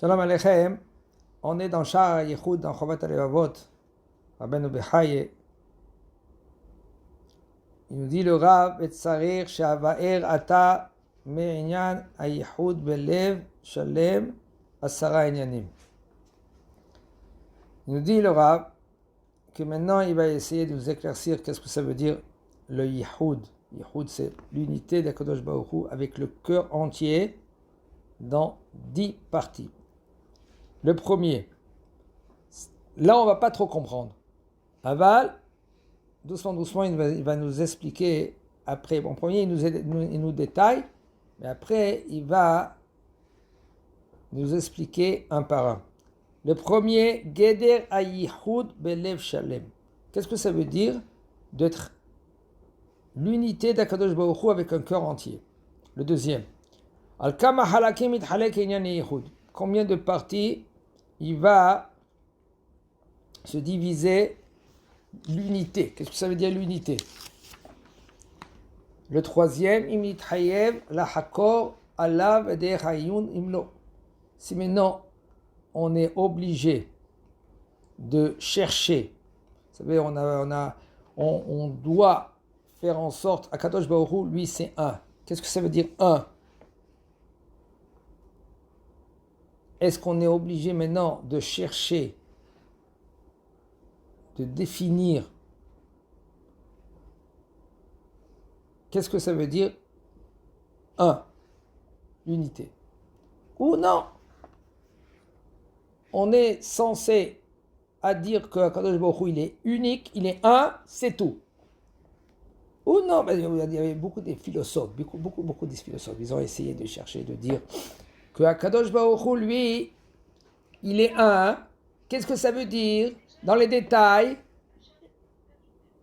Shalom Aleichem, on est dans Sha'ar HaYichud, dans Chovat HaLevavot, Rabbeinu Bechaye. Il nous dit le Rav, et Tsarir, She'avaer Ata, Me'inyan HaYichud Belev, Shalem, Asara Inyanim. Il nous dit le Rav, que maintenant il va essayer de nous éclaircir qu'est-ce que ça veut dire le Yichud. Yichud, c'est l'unité d'Akadosh Baruch Hu avec le cœur entier dans 10 parties. Le premier, là on ne va pas trop comprendre. Aval, doucement, il va nous expliquer après. En premier, il nous détaille, mais après, il va nous expliquer un par un. Le premier, Geder HaYichud Belev Shalem. Qu'est-ce que ça veut dire d'être l'unité d'Akadosh Baruch Hu avec un cœur entier? Le deuxième, Al-Kama Halakim Ithalek Inyan Yichud. Combien de parties il va se diviser l'unité? Qu'est-ce que ça veut dire l'unité? Le troisième, Imit Hayev La Hakor Alav Eder Hayun Imlo. Si maintenant on est obligé de chercher, vous savez, on doit faire en sorte, Akadosh Baruch Hu, lui c'est un. Qu'est-ce que ça veut dire un? Est-ce qu'on est obligé maintenant de chercher, de définir qu'est-ce que ça veut dire un, l'unité? Ou non, on est censé à dire que Akadosh Baruch Hu, il est unique, il est un, c'est tout. Ou non, il y avait beaucoup de philosophes, beaucoup de philosophes, ils ont essayé de chercher, de dire que Akadosh Baruch Hu, lui, il est un. Qu'est-ce que ça veut dire dans les détails?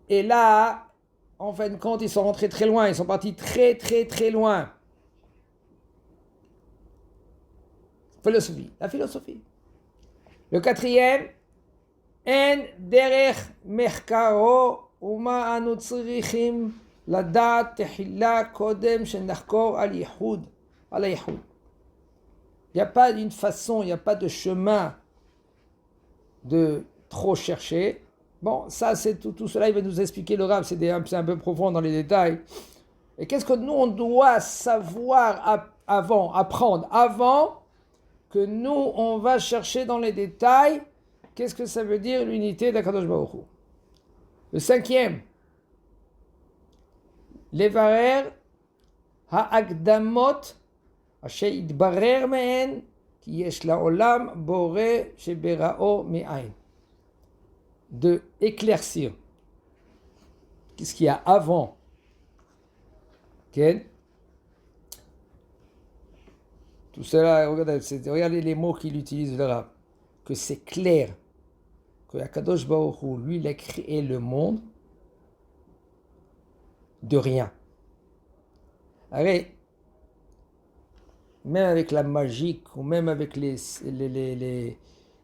Et là, en fin de compte, ils sont rentrés très loin, ils sont partis très loin. La philosophie. Le quatrième, En derech mechkaro uma anu tzrichim ladat tehila kodem shenachkor al yichud. Il n'y a pas d'une façon, il n'y a pas de chemin de trop chercher. Bon, ça, c'est tout cela, il va nous expliquer le Rav, c'est un peu profond dans les détails. Et qu'est-ce que nous, on doit savoir apprendre avant que nous, on va chercher dans les détails, qu'est-ce que ça veut dire l'unité d'Akadosh Baruch Hu. Le cinquième, Levarer ha'akdamot Asher yitbarer me'en ki yesh la'olam boreh shebera'o me'ain. De éclaircir qu'est-ce qu'il y a avant. Okay? Tout cela, regardez les mots qu'il utilise là, que c'est clair que Akadosh Baruch Hu, lui, il a créé le monde de rien. Allez, même avec la magie, ou même avec les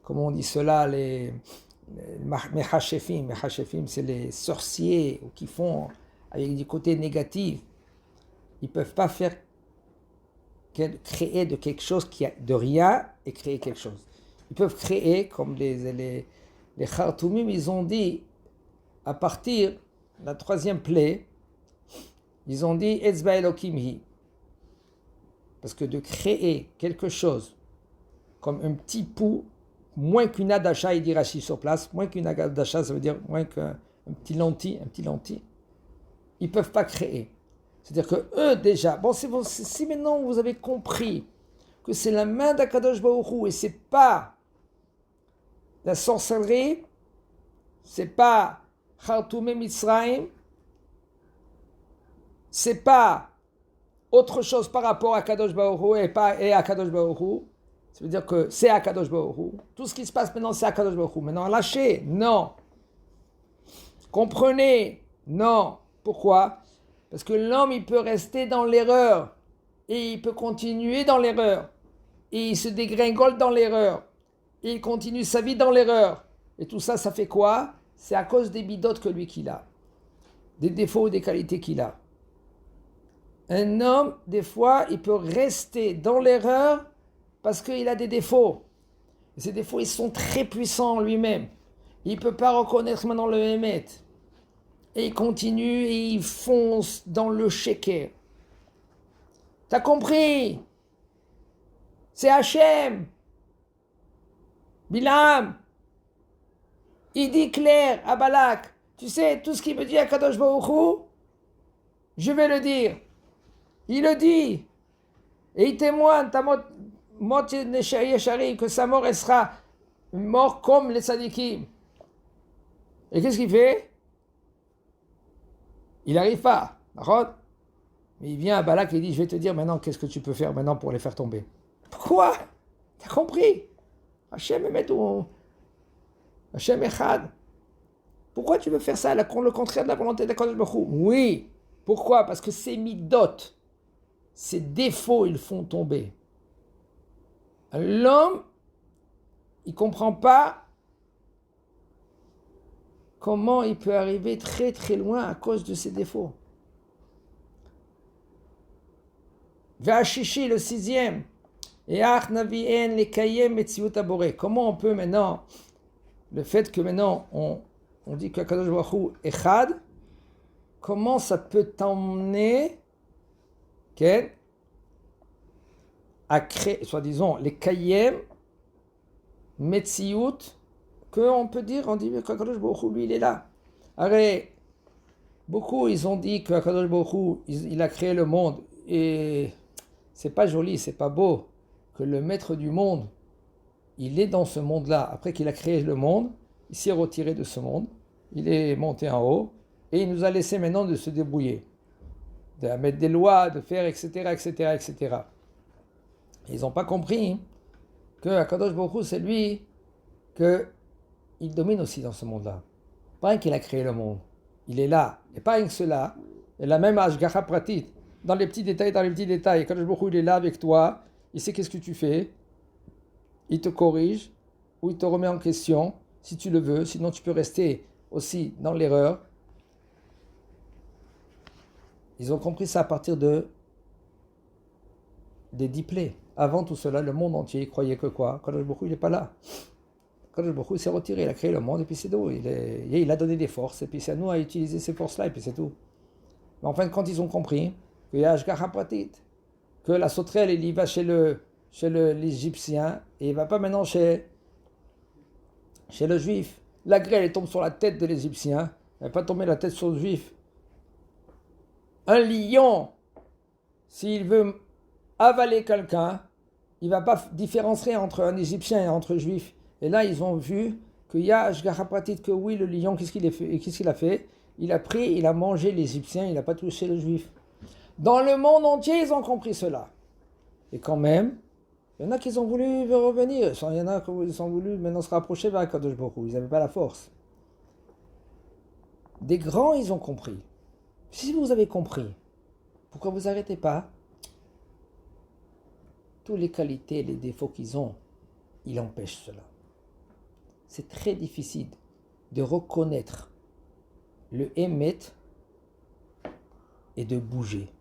comment on dit cela, les Mechashefim, c'est les sorciers qui font avec du côté négatif. Ils ne peuvent pas créer de quelque chose qui a de rien et créer quelque chose. Ils peuvent créer, comme les Khartoumim, ils ont dit, à partir de la troisième plaie, ils ont dit Etzba Elokim hi. Parce que de créer quelque chose comme un petit pou, moins qu'une adacha, il dit Rashi sur place, moins qu'une adacha, ça veut dire moins qu'un petit lentille, ils ne peuvent pas créer. C'est-à-dire que eux déjà, bon, si maintenant vous avez compris que c'est la main d'Akadosh Baruch Hu et c'est pas la sorcellerie, c'est pas Khartoumé Mitzrayim, c'est pas autre chose par rapport à Akadosh Baruch Hu et à Akadosh Baruch Hu, ça veut dire que c'est Akadosh Baruch Hu. Tout ce qui se passe maintenant, c'est Akadosh Baruch Hu. Maintenant, lâchez, non. Comprenez, non. Pourquoi? Parce que l'homme, il peut rester dans l'erreur et il peut continuer dans l'erreur et il se dégringole dans l'erreur et il continue sa vie dans l'erreur. Et tout ça, ça fait quoi? C'est à cause des bidotes que lui qu'il a, des défauts ou des qualités qu'il a. Un homme, des fois, il peut rester dans l'erreur parce qu'il a des défauts. Et ces défauts, ils sont très puissants en lui-même. Il ne peut pas reconnaître maintenant le Hémet. Et il continue et il fonce dans le sheker. T'as compris? C'est Hachem. Bilam. Il dit clair à Balak. Tu sais, tout ce qu'il me dit à Kadosh Baruch Hu, je vais le dire. Il le dit. Et il témoigne, que sa mort, elle sera mort comme les tzadikim. Et qu'est-ce qu'il fait? Il n'arrive pas. D'accord? Mais il vient à Balak et il dit, je vais te dire maintenant qu'est-ce que tu peux faire maintenant pour les faire tomber. Pourquoi? T'as compris? Hachem Hachem Echad. Pourquoi tu veux faire ça, le contraire de la volonté d'Akadosh Baruch Hu? Oui. Pourquoi? Parce que ces midot, ces défauts, ils font tomber. L'homme, il ne comprend pas comment il peut arriver très très loin à cause de ses défauts. Vachichi, le 6e. Comment on peut maintenant, le fait que maintenant on dit que Kadosh Baruch Hu est Echad, comment ça peut t'emmener à créer, soi-disant, les Kayem, Metziut, qu'on peut dire, on dit que Kadosh Baruch Hu, lui, il est là. Arrête, beaucoup, ils ont dit que Kadosh Baruch Hu, il a créé le monde, et c'est pas joli, c'est pas beau, que le maître du monde, il est dans ce monde-là. Après qu'il a créé le monde, il s'est retiré de ce monde, il est monté en haut, et il nous a laissé maintenant de se débrouiller, de mettre des lois, de faire, etc., etc., etc. Et ils n'ont pas compris que Akadosh Baruch Hu, c'est lui qu'il domine aussi dans ce monde-là. Pas rien qu'il a créé le monde, il est là, et pas rien que cela, et la même Ashgacha Pratit, dans les petits détails, Akadosh Baruch Hu, il est là avec toi, il sait qu'est-ce que tu fais, il te corrige, ou il te remet en question, si tu le veux, sinon tu peux rester aussi dans l'erreur. Ils ont compris ça à partir des 10 plaies. Avant tout cela, le monde entier croyait que quoi? Kadosh Baruch Hu, il n'est pas là. Kadosh Baruch Hu s'est retiré, il a créé le monde, et puis c'est tout. Il a donné des forces, et puis c'est à nous à utiliser ces forces-là, et puis c'est tout. Mais en fin de compte, ils ont compris qu'il y a Ashgacha Pratit, que la sauterelle, il y va chez l'Égyptien, et il ne va pas maintenant chez le Juif. La grêle, elle tombe sur la tête de l'Égyptien, elle ne va pas tomber la tête sur le Juif. Un lion, s'il veut avaler quelqu'un, il ne va pas différencier entre un Égyptien et entre un Juif. Et là, ils ont vu qu'il y a Ashgacha Pratit, que oui, le lion, qu'est-ce qu'il a fait? Il a pris, il a mangé l'Égyptien, il n'a pas touché le Juif. Dans le monde entier, ils ont compris cela. Et quand même, il y en a qui ont voulu revenir. Il y en a qui ont voulu maintenant se rapprocher vers Kadosh Baruch Hu. Ils n'avaient pas la force. Des grands, ils ont compris. Si vous avez compris, pourquoi vous n'arrêtez pas? Toutes les qualités, les défauts qu'ils ont, ils empêchent cela. C'est très difficile de reconnaître le Hémet et de bouger.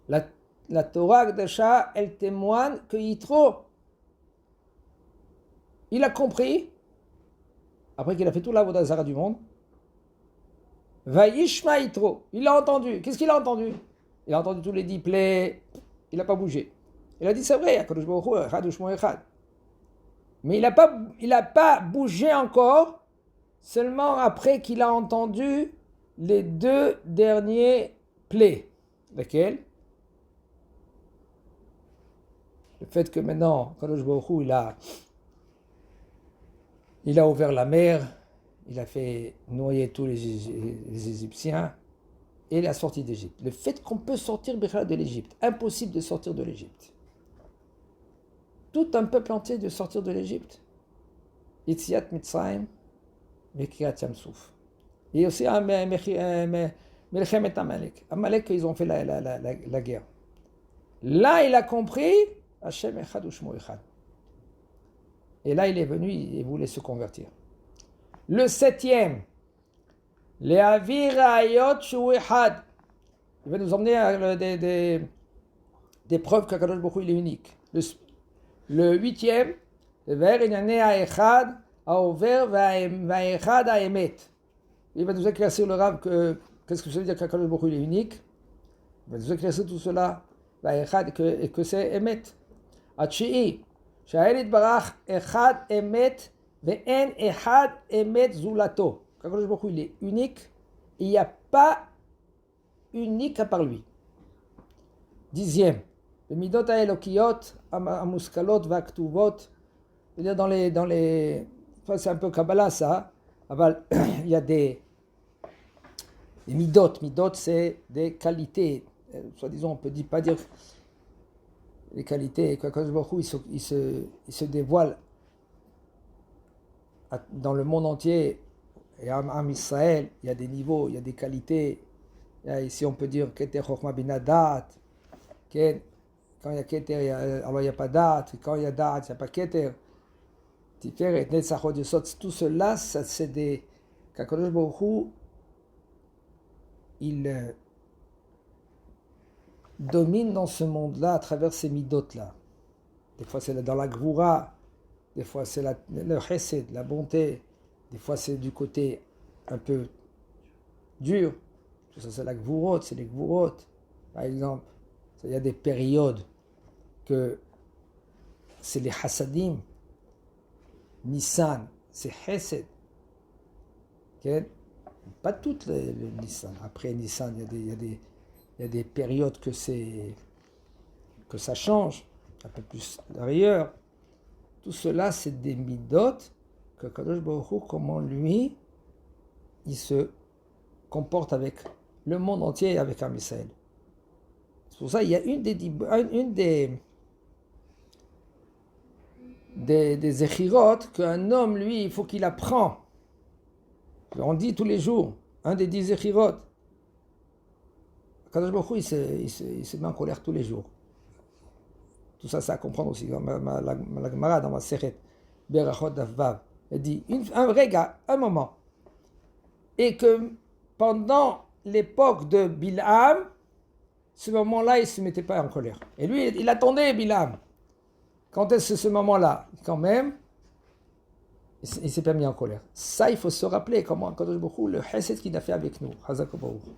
La Torah Akdasha, elle témoigne que Yitro, il a compris, après qu'il a fait tout l'avodat zara du monde, Vayishma Yitro, il a entendu. Qu'est-ce qu'il a entendu? Il a entendu tous les 10 plaies, il n'a pas bougé. Il a dit c'est vrai, Akadosh Baruch Hu, Echad Ushmo Echad. Mais il n'a pas bougé encore, seulement après qu'il a entendu les 2 derniers plaies. Lesquels? Le fait que maintenant, Kadosh Baruch Hu, il a ouvert la mer, il a fait noyer tous les Égyptiens, et la sortie d'Égypte. Le fait qu'on peut sortir de l'Égypte, impossible de sortir de l'Égypte. Tout un peuple entier de sortir de l'Égypte. Yetziat Mitzrayim, Mekirat Yamsouf. Et aussi Melchemet Amalek. Amalek, ils ont fait la guerre. Là, il a compris, Hashem Echad Ushmo Echad. Et là, il est venu, il voulait se convertir. Le 7e, Le'avir Ayot Shu Echad. Il va nous emmener à des preuves qu'Akadosh Baruch Hu, il est unique. Le huitième, Ver Inyane Haechad Haover Vaechad Haemet. Il va nous éclaircir le Rav que qu'est-ce que ça veut dire qu'Akadosh Baruch Hu il est unique. Il va nous éclaircir tout cela. Vaechad et que c'est Emet. Atchi'i, Sha'el Itbarach Echad Emet Ve'en Echad Emet Zulato. Qu'Akadosh Baruch Hu il est unique. Il n'y a pas unique à part lui. Dixième, le midot ha'elokiyot amuskalot va'ktuvot. C'est-à-dire dans les, enfin, c'est un peu Kabbalah ça. Il y a des midot. Midot c'est des qualités. Soi-disant on peut pas dire les qualités. Quand il se dévoile dans le monde entier. Et en Israël, il y a des niveaux, il y a des qualités. Ici, on peut dire Keter Chochma Binadat. Quand il y a Keter, alors il n'y a pas Dat. Quand il y a Dat, il n'y a pas Keter. Tiferet, Netzachot, Yesod. Tout cela, ça, c'est des. Qu'Akadosh Baruch Hu, il domine dans ce monde-là à travers ces midot-là. Des fois, c'est dans la Gvura. Des fois, c'est le Chesed, la bonté. Des fois, c'est du côté un peu dur. Ça, c'est la Gvurot, c'est les Gvurot. Par exemple, il y a des périodes que c'est les Hasadim. Nissan, c'est Chesed. Okay? Pas toutes les Nissan. Après Nissan, il y a des périodes que ça change, un peu plus derrière. Tout cela, c'est des midot que Kadosh Baruch Hu, comment lui, il se comporte avec le monde entier et avec Am Yisraël. C'est pour ça il y a une des zechirot qu'un homme, lui, il faut qu'il apprend. On dit tous les jours, un des 10 zechirot. Kadosh Baruch Hu, il se met en colère tous les jours. Tout ça, c'est à comprendre aussi. La Gemara dans ma Sechet Berachot Daf Vav, elle dit un vrai gars, un moment, et que pendant l'époque de Bilham, ce moment-là, il ne se mettait pas en colère. Et lui, il attendait Bilham. Quand est-ce ce moment-là? Quand même, il ne s'est pas mis en colère. Ça, il faut se rappeler comment Kadosh Baruch Hu, le chesed qu'il a fait avec nous. Chazak Baruch Hu.